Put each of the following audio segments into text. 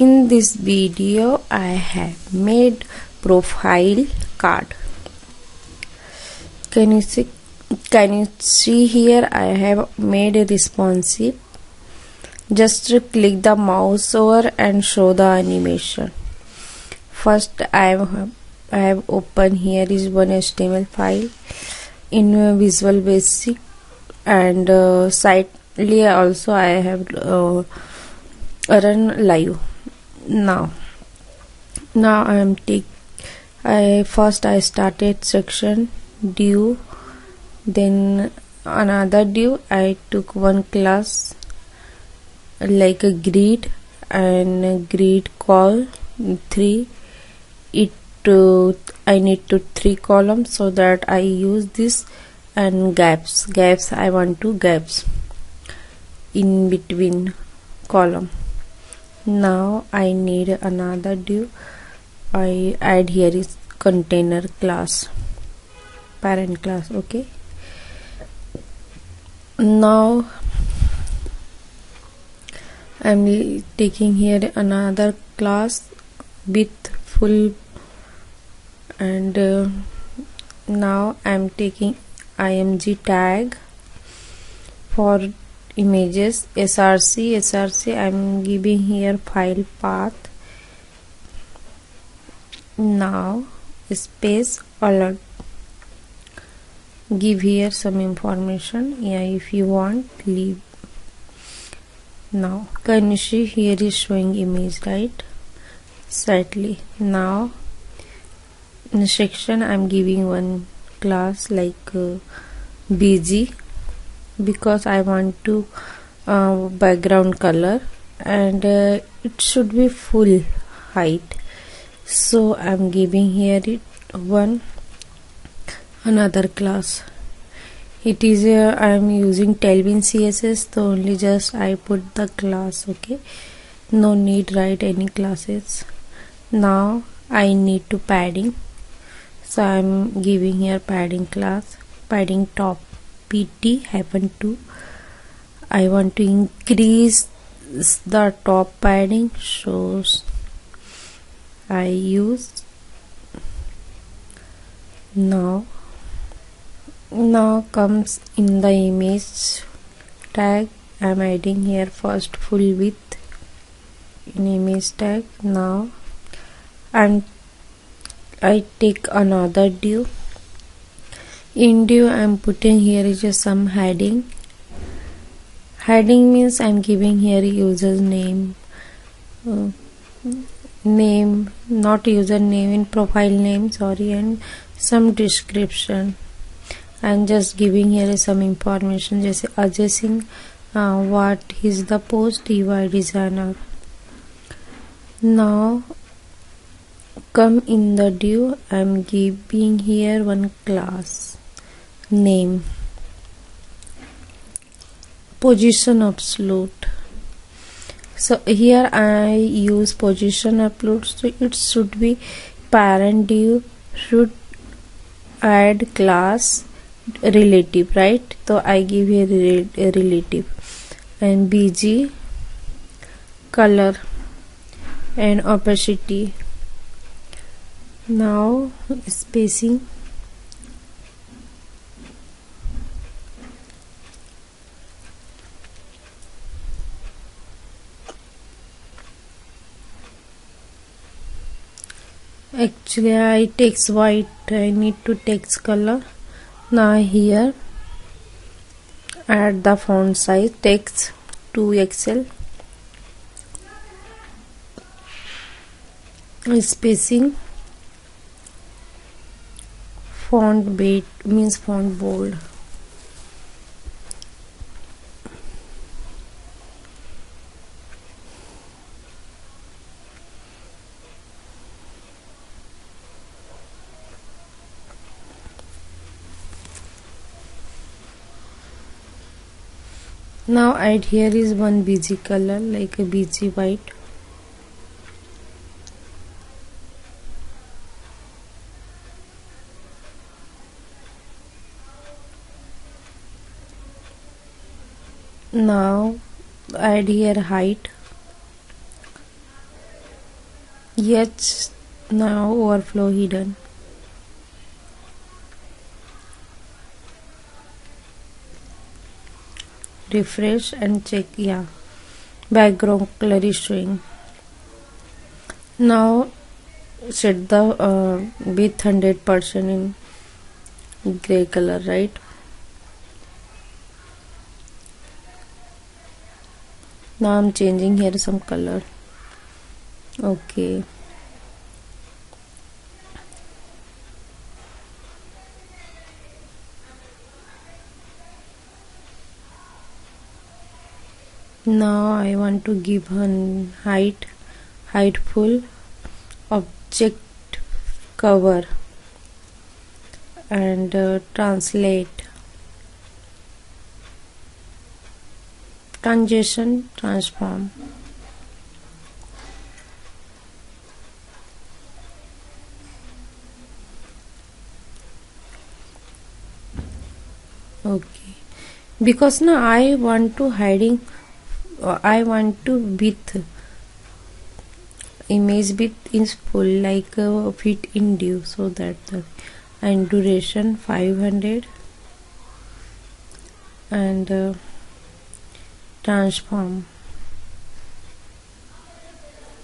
In this video I have made profile card. Can you see here I have made a responsive. Just click the mouse over and show the animation. First I have opened here is one HTML file in Visual Basic, and slightly also I have run live. Now first I started section div, then another div. I took one class like a grid and grid call 3. I need to 3 columns, so that I use this, and gaps I want to gaps in between column. Now I need another div. I add here is container class, parent class. Okay, now I'm taking here another class with full, and now I'm taking img tag for images. src I'm giving here file path. Now space alert, give here some information. Yeah, if you want, leave. Now can you see here is showing image, right? Slightly. Now in section I'm giving one class like bg, because I want to background color, and it should be full height, so I'm giving here it another class. It is I am using Tailwind CSS, so only just I put the class. Okay, no need write any classes. Now I need to padding, so I'm giving here padding class, padding top pt-2. I want to increase the top padding, so I use. Now comes in the image tag. I'm adding here first full width in image tag. Now I take another div. In div I'm putting here is just some heading. Heading means I'm giving here user's name, not username, in profile name, sorry, and some description. I'm just giving here some information, just addressing what is the post, UI designer. Now come in the div, I'm giving here one class name, position absolute. So here I use position absolute, so it should be parent div should add class relative, right? So I give here a relative, and bg color and opacity. Now spacing, actually I text white, I need to text color. Now here add the font size, text 2XL, spacing, font weight means font bold. Now add here is one bg color like a bg white. Now add here height, Yes, now overflow hidden. Refresh and check. Yeah, background color is showing. Now set the width 100% in gray color, right? Now I'm changing here some color. Okay. Now I want to give her height full, object cover, and translate, transition, transform. Okay, because now I want to width, image width is full, like fit in div, so that and duration 500, and transform,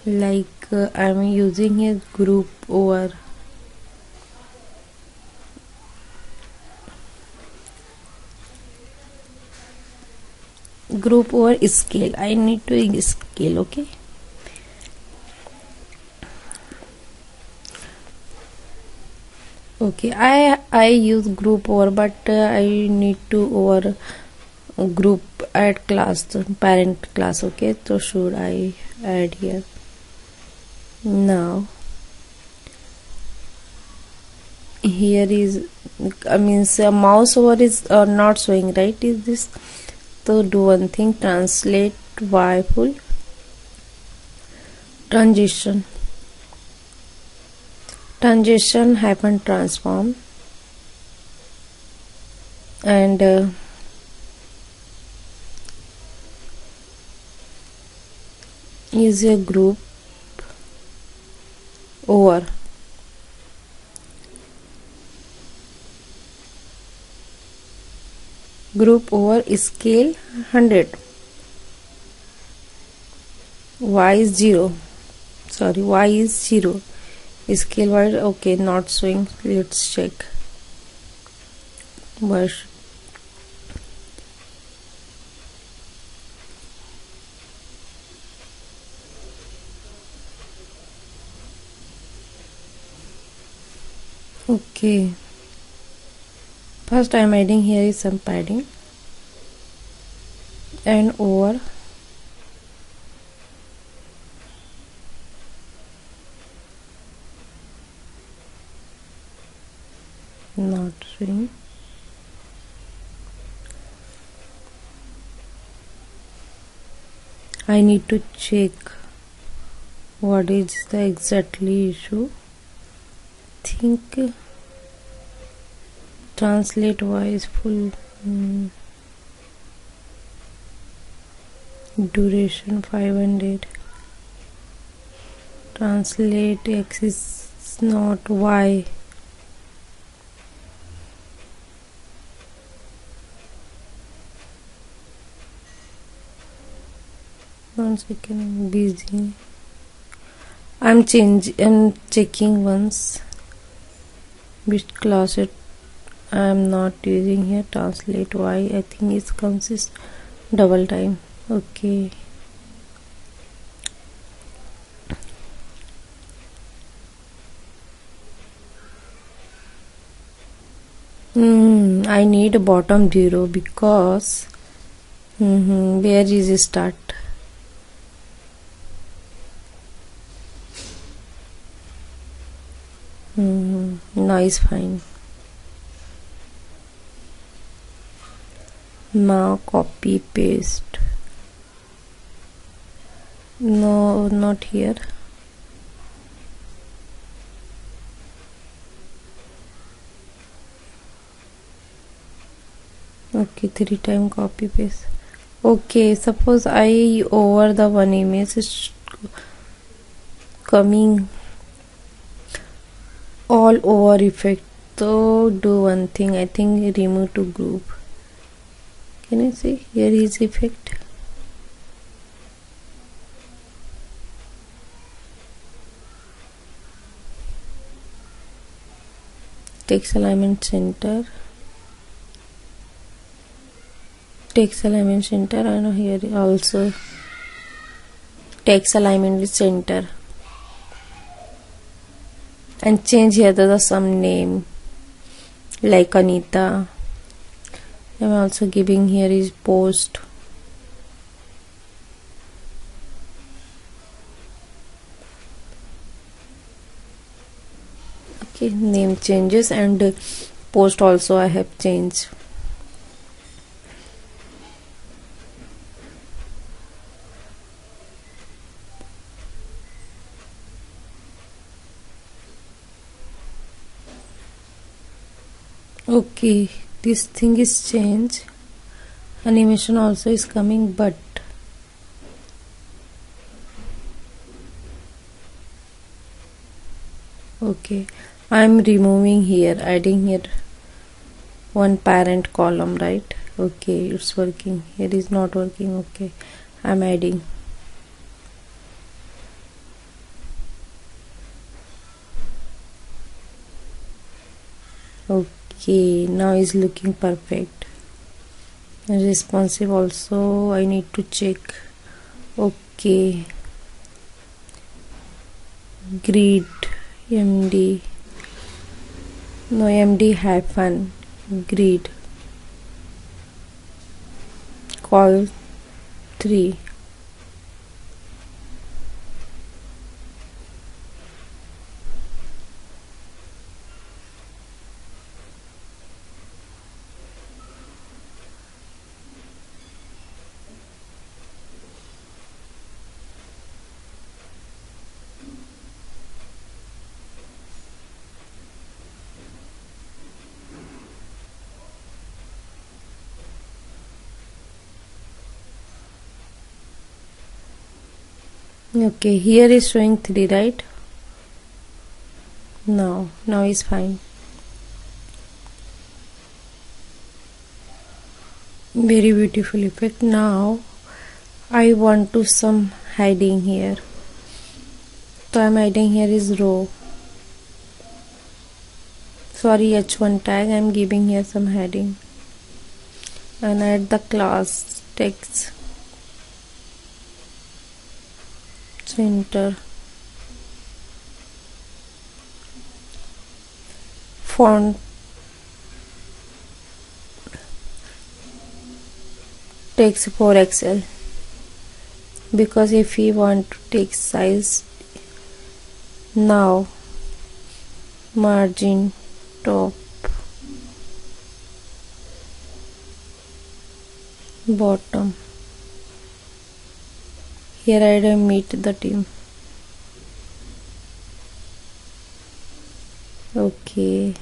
like I'm using a group over. Group over scale, I need to scale. Okay, okay, I use group over, but I need to over group add class, parent class. Okay, so should I add here? Now here is, I mean, mouse over is not showing, right? Is this? So do one thing, translate y full, transition hyphen transform, and is a group over. Group over scale 100, y is 0, sorry, y is 0, scale wise. Okay, not showing, let's check. But okay, first I am adding here is some padding and over. Not showing. I need to check what is the exactly issue. Think translate y is full, duration 500, translate x is not y. One second, I'm busy. I'm checking once which class it I'm not using here. Translate y, I think it consists double time. Okay, I need a bottom 0 because where is it start? Now is fine. Now copy paste. No, not here. Okay, 3 times copy paste. Okay, suppose I over the one image is coming all over effect. So do one thing, I think remove to group. Can you see here is effect? Text alignment center. Text alignment center, and here also text alignment with center, and change here to the some name like Anita. I'm also giving here is post. Okay, name changes, and post also I have changed. Okay, this thing is changed. Animation also is coming, but okay, I'm removing here, adding here one parent column, right? Okay, it's working. Here is not working. Okay, I'm adding. Okay, now is looking perfect. And responsive also I need to check. Okay, grid MD, no, MD hyphen grid call 3. Okay, here is showing 3, right? Now is fine. Very beautiful effect. Now I want to some heading here, so I'm adding here is row. Sorry, h1 tag, I'm giving here some heading, and add the class text center, font text for Excel, because if we want to take size, now margin top bottom, here I will meet the team. Okay,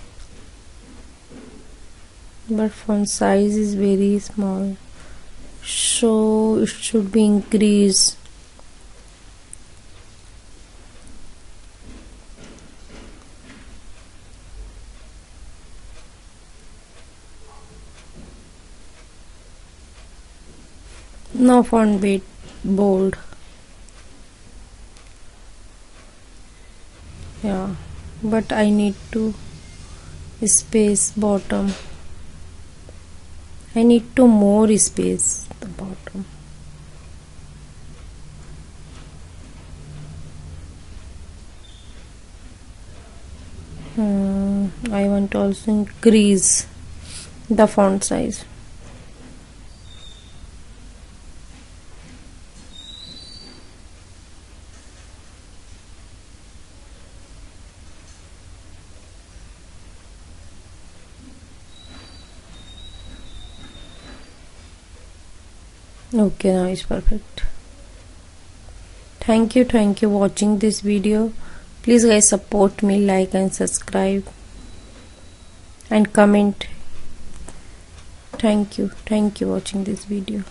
but font size is very small, so it should be increased. Now font weight bold. Yeah, but I need to space bottom. I need to more space the bottom. I want to also increase the font size. Okay, now it's perfect. Thank you watching this video. Please guys support me, like and subscribe and comment. Thank you watching this video.